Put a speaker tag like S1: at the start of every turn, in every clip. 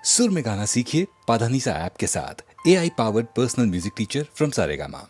S1: सुर में गाना सीखिए पाधानीसा ऐप के साथ। AI powered personal music teacher from Saregama.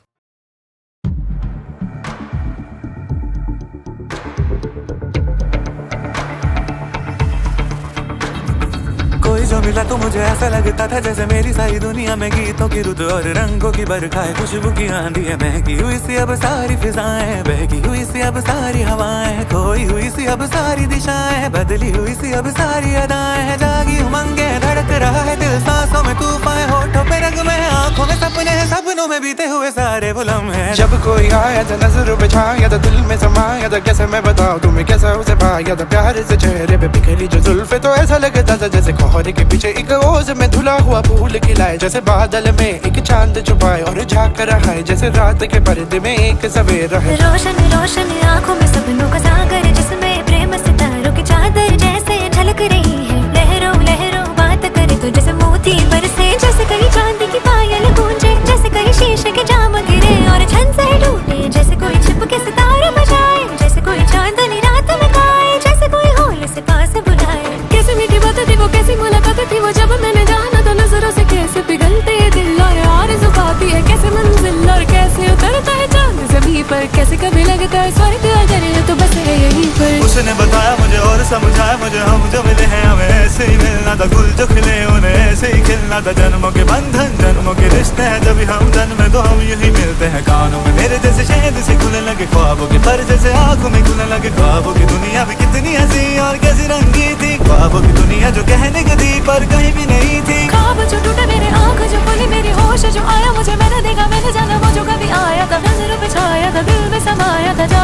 S2: कोई जो मिला तो मुझे ऐसा लगता था जैसे मेरी सारी दुनिया में गीतों की रुत और रंगों की बरखा है, खुशबू की आंधी है, महकी हुई सी अब सारी फिजाएं, बहकी हुई सी अब सारी हवाएं, खोई हुई सी अब सारी दिशाएं, बदली हुई सी अब सारी अदाएं हैं, जागी उमंगे धड़क रहा है दिल, सांसों में तूफान, होठों पे रंग में, आंखों में सपने हैं, सपनों में बीते हुए सारे वो लम्हे।
S3: जब कोई आया था नजरों पे छाया था, दिल में समाया था, कैसे मैं बताऊं तुम्हें कैसा उसे पाया था, प्यार से चेहरे पे बिखरी जो जुल्फे, तो ऐसा लगता था जैसे कोहरे के पीछे एक ओस में धुला हुआ फूल खिलाए, जैसे बादल में एक चांद छुपाए और झांक रहा है, जैसे रात के पर्दे में एक सवेरा है।
S4: रोशन रोशन आंखों में सपनों का सागर, जिसमें प्रेम सितारों की चादर जैसे झलक रही है, लहरों लहरों बात करे तो जैसे मोती बरसे, जैसे कहीं चांदी की पायल गूंजे, जैसे कहीं शीशे के जाम गिरे और छन से टूटे, जैसे कोई छिप के सितारे बजाए, जैसे कोई चांदनी रात में गाए, जैसे कोई होल से पास बुलाए। कैसी मीठी बातें थी वो, कैसी मुलाकात थी वो, जब मैंने जाना तो नजरों से कैसे पिघलते दिल और आरज़ू पाती है, कैसे मंजिल और कैसे उतरता है चांद ज़मीं पर, कैसे कभी लगता है स्वर्ग अगर है तो बस है यहीं पर।
S2: उसने बताया मुझे और समझाया मुझे, हम जो मिले हैं हमें ऐसे ही मिलना था, गुल जो खिले उन्हें ऐसे ही खिलना था, जन्मों के बंधन जन्मों के रिश्ते हैं, जब हम जन्मे तो हम यही मिलते हैं। कानों में मेरे जैसे शहद से खुलने लगे ख्वाबों के पर, जैसे आंखों में खुलने लगे ख्वाबों की दुनिया में, कितनी हंसी और कैसी रंगी थी ख्वाबों की दुनिया जो कहने की थी पर कहीं भी नहीं थी।
S4: ख्वाब जो टूटे मेरे, आँख जो खुली मेरी, होश जो आया मुझे, मैंने देखा मैंने जाना वो जो कभी आया था, नजरों पे छाया था, दिल में समाया था, जा